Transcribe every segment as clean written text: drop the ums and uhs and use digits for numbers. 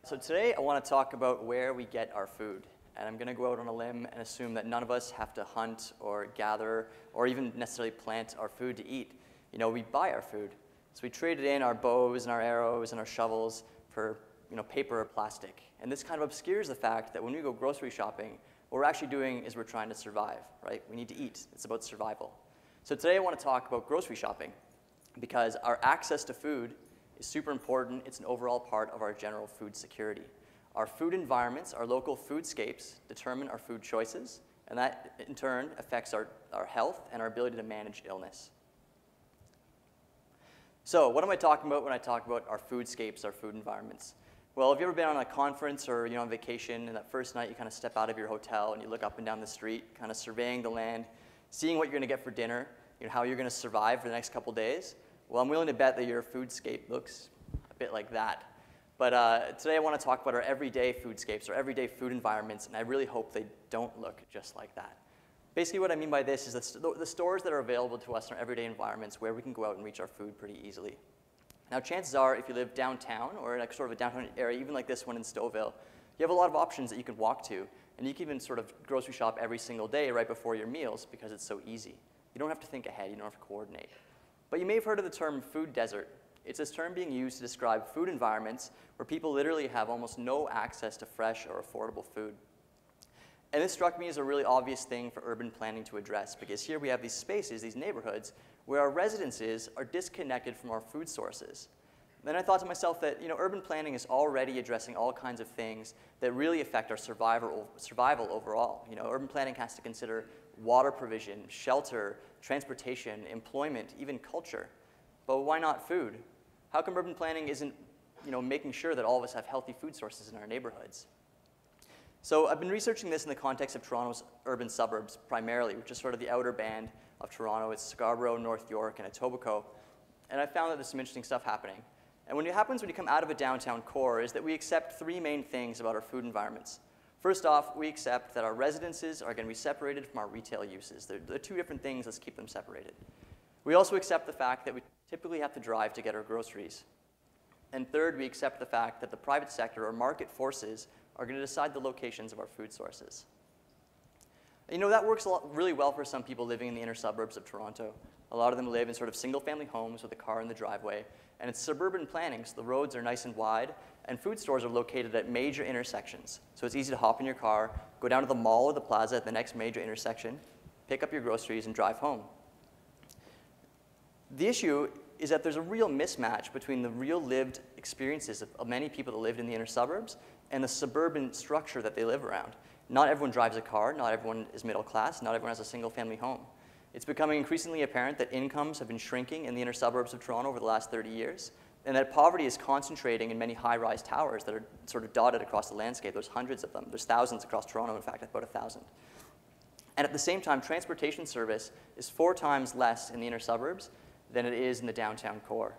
So today I want to talk about where we get our food. And I'm going to go out on a limb and assume that none of us have to hunt or gather or even necessarily plant our food to eat. You know, we buy our food. So we traded in our bows and our arrows and our shovels for paper or plastic. And this kind of obscures the fact that when we go grocery shopping, what we're actually doing is we're trying to survive, right? We need to eat. It's about survival. So today I want to talk about grocery shopping because our access to food is super important. It's an overall part of our general food security. Our food environments, our local foodscapes, determine our food choices, and that in turn affects our health and our ability to manage illness. So what am I talking about when I talk about our foodscapes, our food environments? Well, have you ever been on a conference or on vacation, and that first night you kind of step out of your hotel and you look up and down the street, kind of surveying the land, seeing what you're going to get for dinner, how you're going to survive for the next couple days? Well, I'm willing to bet that your foodscape looks a bit like that. But today I want to talk about our everyday foodscapes, our everyday food environments, and I really hope they don't look just like that. Basically what I mean by this is the stores that are available to us in our everyday environments where we can go out and reach our food pretty easily. Now chances are if you live downtown or in sort of a downtown area, even like this one in Stouffville, you have a lot of options that you can walk to, and you can even sort of grocery shop every single day right before your meals because it's so easy. You don't have to think ahead, you don't have to coordinate. But you may have heard of the term food desert. It's this term being used to describe food environments where people literally have almost no access to fresh or affordable food. And this struck me as a really obvious thing for urban planning to address because here we have these spaces, these neighborhoods, where our residences are disconnected from our food sources. Then I thought to myself that urban planning is already addressing all kinds of things that really affect our survival overall. Urban planning has to consider water provision, shelter, transportation, employment, even culture. But why not food? How come urban planning isn't making sure that all of us have healthy food sources in our neighborhoods? So I've been researching this in the context of Toronto's urban suburbs primarily, which is sort of the outer band of Toronto. It's Scarborough, North York, and Etobicoke. And I found that there's some interesting stuff happening. And what happens when you come out of a downtown core is that we accept three main things about our food environments. First off, we accept that our residences are going to be separated from our retail uses. They're two different things. Let's keep them separated. We also accept the fact that we typically have to drive to get our groceries. And third, we accept the fact that the private sector or market forces are going to decide the locations of our food sources. That works really well for some people living in the inner suburbs of Toronto. A lot of them live in sort of single-family homes with a car in the driveway. And it's suburban planning, so the roads are nice and wide, and food stores are located at major intersections. So it's easy to hop in your car, go down to the mall or the plaza at the next major intersection, pick up your groceries, and drive home. The issue is that there's a real mismatch between the real lived experiences of many people that lived in the inner suburbs and the suburban structure that they live around. Not everyone drives a car, not everyone is middle class, not everyone has a single-family home. It's becoming increasingly apparent that incomes have been shrinking in the inner suburbs of Toronto over the last 30 years, and that poverty is concentrating in many high-rise towers that are sort of dotted across the landscape. There's hundreds of them. There's thousands across Toronto, in fact, about 1,000. And at the same time, transportation service is 4 times less in the inner suburbs than it is in the downtown core.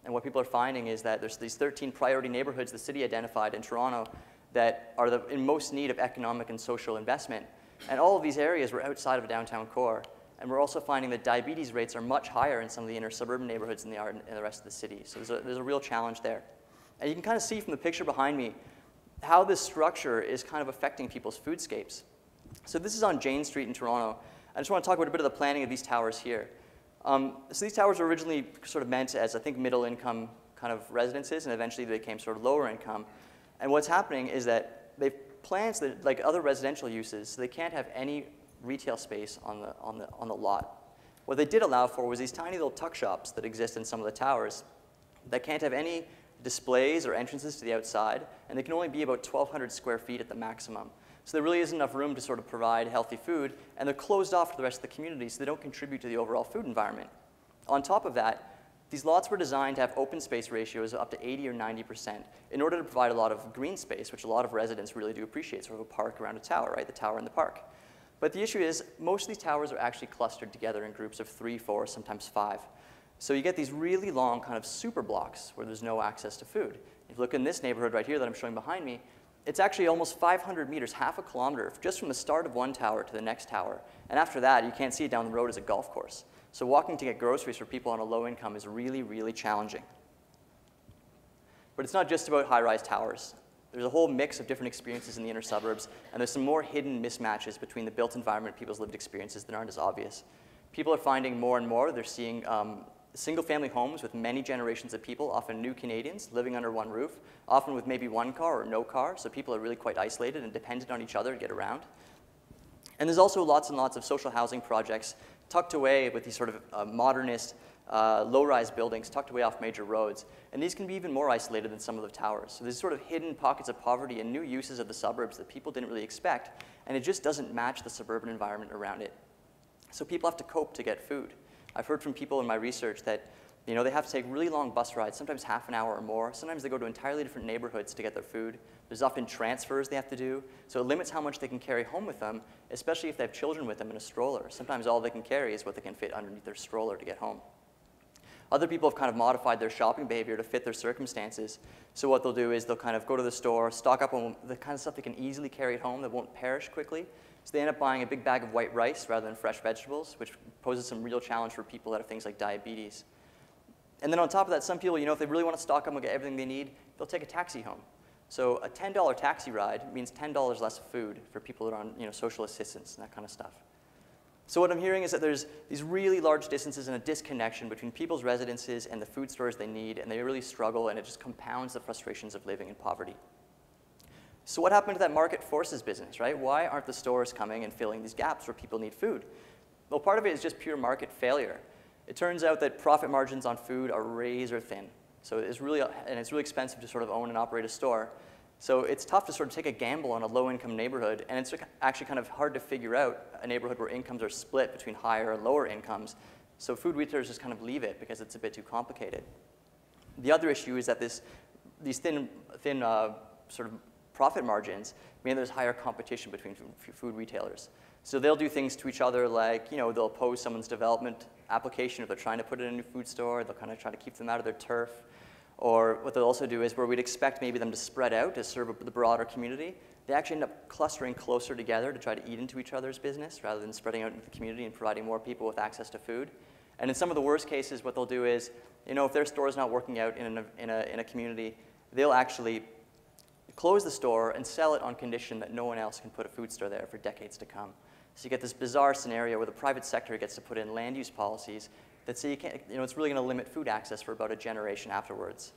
And what people are finding is that there's these 13 priority neighborhoods the city identified in Toronto that are in most need of economic and social investment. And all of these areas were outside of a downtown core. And we're also finding that diabetes rates are much higher in some of the inner suburban neighborhoods than they are in the rest of the city. So there's a real challenge there. And you can kind of see from the picture behind me how this structure is kind of affecting people's foodscapes. So this is on Jane Street in Toronto. I just want to talk about a bit of the planning of these towers here. So these towers were originally sort of meant as, I think, middle-income kind of residences, and eventually they became sort of lower income. And what's happening is that they've plans that, like other residential uses, so they can't have any retail space on the lot. What they did allow for was these tiny little tuck shops that exist in some of the towers that can't have any displays or entrances to the outside, and they can only be about 1,200 square feet at the maximum. So there really isn't enough room to sort of provide healthy food, and they're closed off to the rest of the community, so they don't contribute to the overall food environment. On top of that, these lots were designed to have open space ratios of up to 80 or 90% in order to provide a lot of green space, which a lot of residents really do appreciate, sort of a park around a tower, right? The tower and the park. But the issue is most of these towers are actually clustered together in groups of 3, 4, sometimes 5. So you get these really long kind of super blocks where there's no access to food. If you look in this neighborhood right here that I'm showing behind me, it's actually almost 500 meters, half a kilometer, just from the start of one tower to the next tower. And after that, you can't see it down the road as a golf course. So walking to get groceries for people on a low income is really, really challenging. But it's not just about high-rise towers. There's a whole mix of different experiences in the inner suburbs, and there's some more hidden mismatches between the built environment and people's lived experiences that aren't as obvious. People are finding more and more, they're seeing single-family homes with many generations of people, often new Canadians, living under one roof, often with maybe one car or no car, so people are really quite isolated and dependent on each other to get around. And there's also lots and lots of social housing projects tucked away with these sort of modernist, low-rise buildings tucked away off major roads. And these can be even more isolated than some of the towers. So there's sort of hidden pockets of poverty and new uses of the suburbs that people didn't really expect, and it just doesn't match the suburban environment around it. So people have to cope to get food. I've heard from people in my research that they have to take really long bus rides, sometimes half an hour or more. Sometimes they go to entirely different neighborhoods to get their food. There's often transfers they have to do, so it limits how much they can carry home with them, especially if they have children with them in a stroller. Sometimes all they can carry is what they can fit underneath their stroller to get home. Other people have kind of modified their shopping behavior to fit their circumstances. So what they'll do is they'll kind of go to the store, stock up on the kind of stuff they can easily carry at home that won't perish quickly. So they end up buying a big bag of white rice rather than fresh vegetables, which poses some real challenge for people that have things like diabetes. And then on top of that, some people, if they really want to stock up and get everything they need, they'll take a taxi home. So a $10 taxi ride means $10 less food for people that are on social assistance and that kind of stuff. So what I'm hearing is that there's these really large distances and a disconnection between people's residences and the food stores they need, and they really struggle, and it just compounds the frustrations of living in poverty. So what happened to that market forces business, right? Why aren't the stores coming and filling these gaps where people need food? Well, part of it is just pure market failure. It turns out that profit margins on food are razor thin. So it's really expensive to sort of own and operate a store. So it's tough to sort of take a gamble on a low-income neighborhood, and it's actually kind of hard to figure out a neighborhood where incomes are split between higher and lower incomes. So food retailers just kind of leave it because it's a bit too complicated. The other issue is that these thin sort of profit margins mean there's higher competition between food retailers. So they'll do things to each other like, they'll oppose someone's development application if they're trying to put it in a new food store. They'll kind of try to keep them out of their turf. Or what they'll also do is where we'd expect maybe them to spread out to serve the broader community, they actually end up clustering closer together to try to eat into each other's business rather than spreading out into the community and providing more people with access to food. And in some of the worst cases, what they'll do is, if their store is not working out in a community, they'll actually close the store and sell it on condition that no one else can put a food store there for decades to come. So you get this bizarre scenario where the private sector gets to put in land use policies that say you can't, it's really going to limit food access for about a generation afterwards.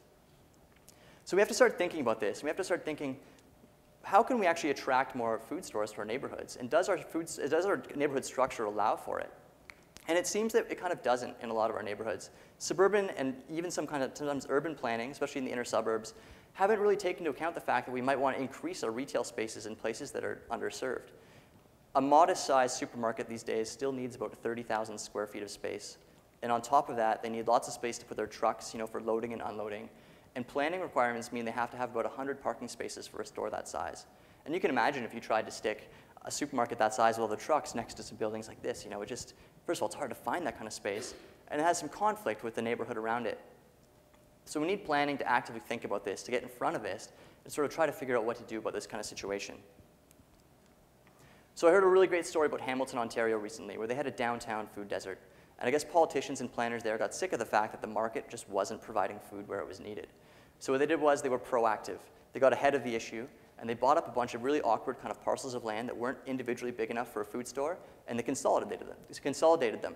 So we have to start thinking about this. We have to start thinking, how can we actually attract more food stores to our neighborhoods? And does our neighborhood structure allow for it? And it seems that it kind of doesn't in a lot of our neighborhoods. Suburban and even sometimes urban planning, especially in the inner suburbs, haven't really taken into account the fact that we might want to increase our retail spaces in places that are underserved. A modest-sized supermarket these days still needs about 30,000 square feet of space. And on top of that, they need lots of space to put their trucks, for loading and unloading. And planning requirements mean they have to have about 100 parking spaces for a store that size. And you can imagine if you tried to stick a supermarket that size with all the trucks next to some buildings like this, first of all, it's hard to find that kind of space, and it has some conflict with the neighborhood around it. So we need planning to actively think about this, to get in front of this, and sort of try to figure out what to do about this kind of situation. So I heard a really great story about Hamilton, Ontario recently, where they had a downtown food desert. And I guess politicians and planners there got sick of the fact that the market just wasn't providing food where it was needed. So what they did was they were proactive. They got ahead of the issue, and they bought up a bunch of really awkward kind of parcels of land that weren't individually big enough for a food store, and they consolidated them.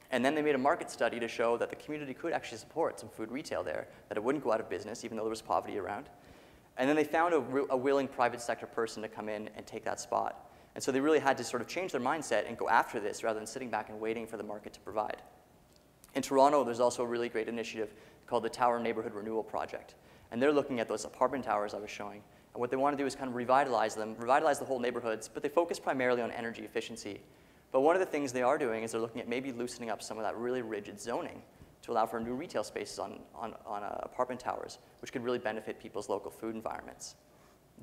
And then they made a market study to show that the community could actually support some food retail there, that it wouldn't go out of business even though there was poverty around. And then they found a willing private sector person to come in and take that spot. And so they really had to sort of change their mindset and go after this rather than sitting back and waiting for the market to provide. In Toronto, there's also a really great initiative called the Tower Neighbourhood Renewal Project. And they're looking at those apartment towers I was showing. And what they want to do is kind of revitalize them, revitalize the whole neighborhoods, but they focus primarily on energy efficiency. But one of the things they are doing is they're looking at maybe loosening up some of that really rigid zoning to allow for new retail spaces on apartment towers, which could really benefit people's local food environments.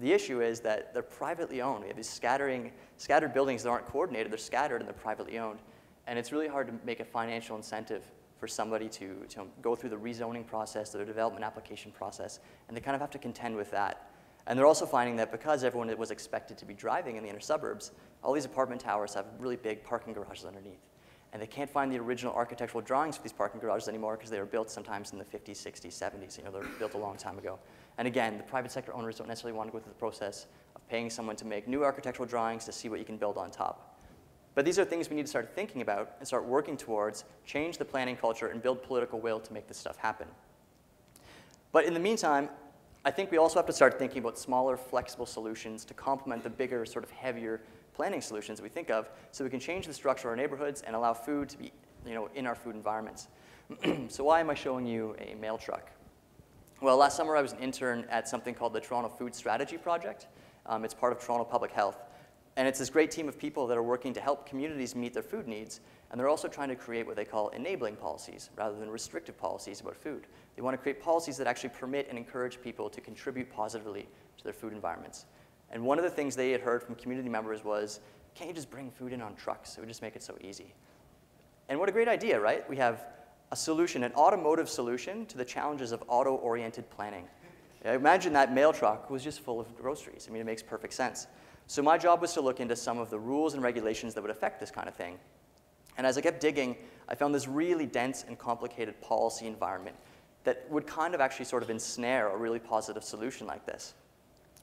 The issue is that they're privately owned. We have these scattered buildings that aren't coordinated. They're scattered and they're privately owned. And it's really hard to make a financial incentive for somebody to go through the rezoning process, the development application process, and they kind of have to contend with that. And they're also finding that because everyone was expected to be driving in the inner suburbs, all these apartment towers have really big parking garages underneath. and they can't find the original architectural drawings for these parking garages anymore because they were built sometimes in the 50s, 60s, 70s. You know, they were built a long time ago. And again, the private sector owners don't necessarily want to go through the process of paying someone to make new architectural drawings to see what you can build on top. But these are things we need to start thinking about and start working towards, change the planning culture, and build political will to make this stuff happen. But in the meantime, I think we also have to start thinking about smaller, flexible solutions to complement the bigger, sort of heavier planning solutions we think of, so we can change the structure of our neighborhoods and allow food to be, you know, in our food environments. So why am I showing you a mail truck? Well, last summer I was an intern at something called the Toronto Food Strategy Project. It's part of Toronto Public Health. And it's this great team of people that are working to help communities meet their food needs, and they're also trying to create what they call enabling policies rather than restrictive policies about food. They want to create policies that actually permit and encourage people to contribute positively to their food environments. And one of the things they had heard from community members was, can't you just bring food in on trucks? It would just make it so easy. And what a great idea, right? We have a solution, an automotive solution to the challenges of auto-oriented planning. Imagine that mail truck was just full of groceries. I mean, it makes perfect sense. So my job was to look into some of the rules and regulations that would affect this kind of thing. And as I kept digging, I found this really dense and complicated policy environment that would kind of actually sort of ensnare a really positive solution like this.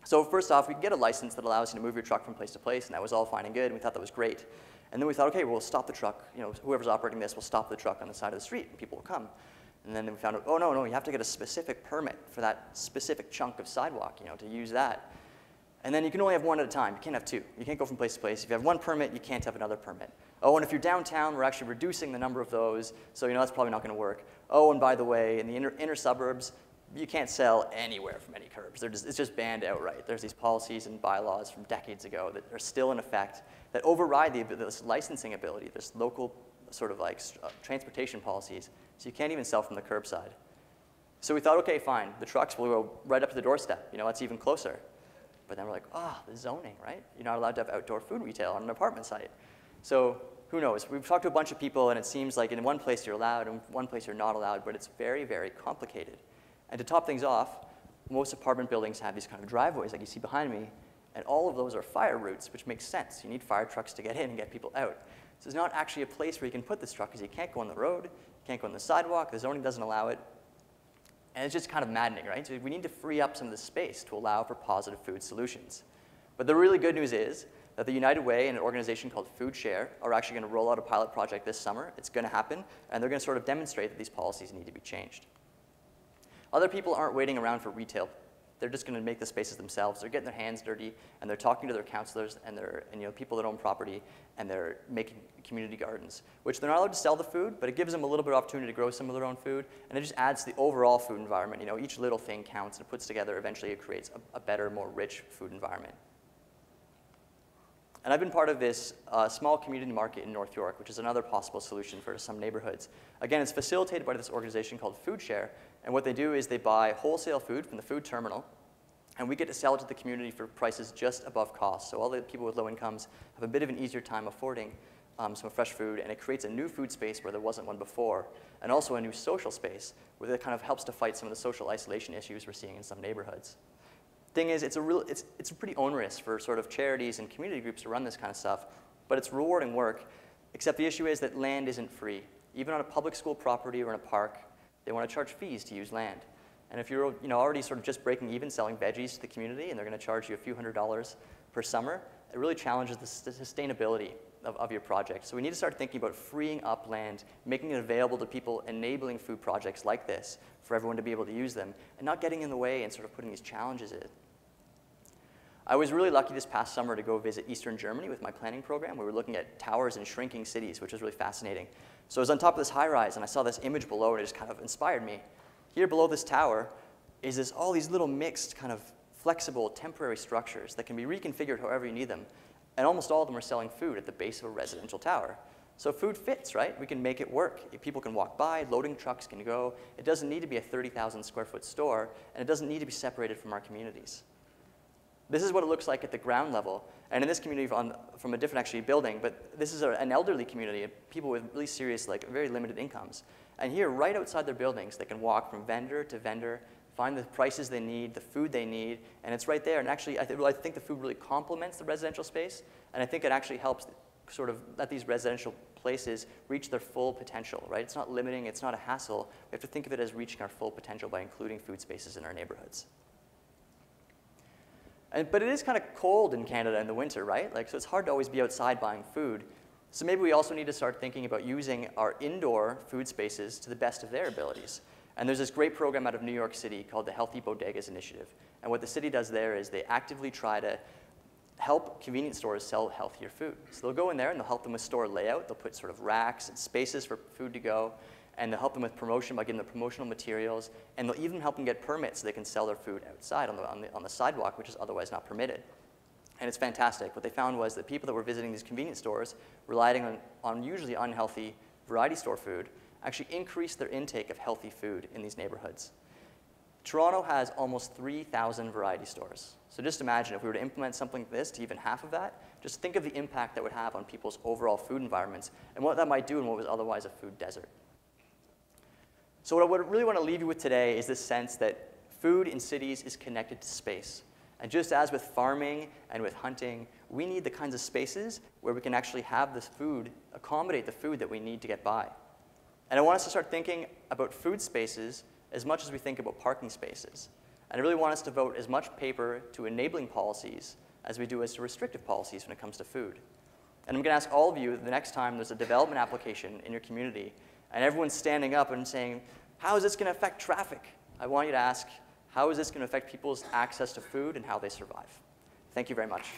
So first off, we could get a license that allows you to move your truck from place to place, and that was all fine and good, and we thought that was great. And then we thought, okay, we'll stop the truck, you know, whoever's operating this will stop the truck on the side of the street, and people will come. And then we found out, oh, no, you have to get a specific permit for that specific chunk of sidewalk, you know, to use that. And then you can only have one at a time. You can't have two. You can't go from place to place. If you have one permit, you can't have another permit. Oh, and if you're downtown, we're actually reducing the number of those, so you know that's probably not going to work. Oh, and by the way, in the inner suburbs, you can't sell anywhere from any curbs. It's just banned outright. There's these policies and bylaws from decades ago that are still in effect that override this licensing ability, this local sort of like transportation policies, so you can't even sell from the curbside. So we thought, okay, fine. The trucks will go right up to the doorstep. You know, that's even closer. But then we're like, the zoning, right? You're not allowed to have outdoor food retail on an apartment site. So who knows? We've talked to a bunch of people, and it seems like in one place you're allowed, and one place you're not allowed, but it's very, very complicated. And to top things off, most apartment buildings have these kind of driveways like you see behind me, and all of those are fire routes, which makes sense. You need fire trucks to get in and get people out. So there's not actually a place where you can put this truck, because you can't go on the road, you can't go on the sidewalk, the zoning doesn't allow it. And it's just kind of maddening, right? So we need to free up some of the space to allow for positive food solutions. But the really good news is that the United Way and an organization called Food Share are actually going to roll out a pilot project this summer. It's going to happen, and they're going to sort of demonstrate that these policies need to be changed. Other people aren't waiting around for retail. They're just going to make the spaces themselves. They're getting their hands dirty, and they're talking to their counselors and you know, people that own property, and they're making community gardens, which they're not allowed to sell the food, but it gives them a little bit of opportunity to grow some of their own food, and it just adds to the overall food environment. You know, each little thing counts, and it puts together, eventually it creates a better, more rich food environment. And I've been part of this small community market in North York, which is another possible solution for some neighborhoods. Again, it's facilitated by this organization called Food Share, and what they do is they buy wholesale food from the food terminal, and we get to sell it to the community for prices just above cost. So all the people with low incomes have a bit of an easier time affording some fresh food, and it creates a new food space where there wasn't one before, and also a new social space where it kind of helps to fight some of the social isolation issues we're seeing in some neighborhoods. Thing is, it's pretty onerous for sort of charities and community groups to run this kind of stuff, but it's rewarding work, except the issue is that land isn't free. Even on a public school property or in a park, they want to charge fees to use land. And if you're already sort of just breaking even selling veggies to the community and they're going to charge you a few $100s per summer, it really challenges the sustainability of your project. So we need to start thinking about freeing up land, making it available to people, enabling food projects like this for everyone to be able to use them, and not getting in the way and sort of putting these challenges in. I was really lucky this past summer to go visit Eastern Germany with my planning program. We were looking at towers in shrinking cities, which was really fascinating. So I was on top of this high-rise, and I saw this image below, and it just kind of inspired me. Here below this tower is all these little mixed kind of flexible temporary structures that can be reconfigured however you need them. And almost all of them are selling food at the base of a residential tower. So food fits, right? We can make it work. People can walk by, loading trucks can go. It doesn't need to be a 30,000 square foot store, and it doesn't need to be separated from our communities. This is what it looks like at the ground level. And in this community from a different actually building, but this is an elderly community, people with really serious, like very limited incomes. And here, right outside their buildings, they can walk from vendor to vendor, find the prices they need, the food they need, and it's right there. And actually, I think the food really complements the residential space, and I think it actually helps sort of let these residential places reach their full potential, right? It's not limiting, it's not a hassle. We have to think of it as reaching our full potential by including food spaces in our neighborhoods. But it is kind of cold in Canada in the winter, right? So it's hard to always be outside buying food. So maybe we also need to start thinking about using our indoor food spaces to the best of their abilities. And there's this great program out of New York City called the Healthy Bodegas Initiative. And what the city does there is they actively try to help convenience stores sell healthier food. So they'll go in there and they'll help them with store layout. They'll put sort of racks and spaces for food to go. And they'll help them with promotion by giving them promotional materials. And they'll even help them get permits so they can sell their food outside on the sidewalk, which is otherwise not permitted. And it's fantastic. What they found was that people that were visiting these convenience stores, relying on usually unhealthy variety store food, actually increased their intake of healthy food in these neighborhoods. Toronto has almost 3,000 variety stores. So just imagine if we were to implement something like this to even half of that, just think of the impact that would have on people's overall food environments and what that might do in what was otherwise a food desert. So what I really want to leave you with today is this sense that food in cities is connected to space. And just as with farming and with hunting, we need the kinds of spaces where we can actually have this food, accommodate the food that we need to get by. And I want us to start thinking about food spaces as much as we think about parking spaces. And I really want us to vote as much paper to enabling policies as we do as to restrictive policies when it comes to food. And I'm going to ask all of you the next time there's a development application in your community and everyone's standing up and saying, how is this going to affect traffic? I want you to ask, how is this going to affect people's access to food and how they survive? Thank you very much.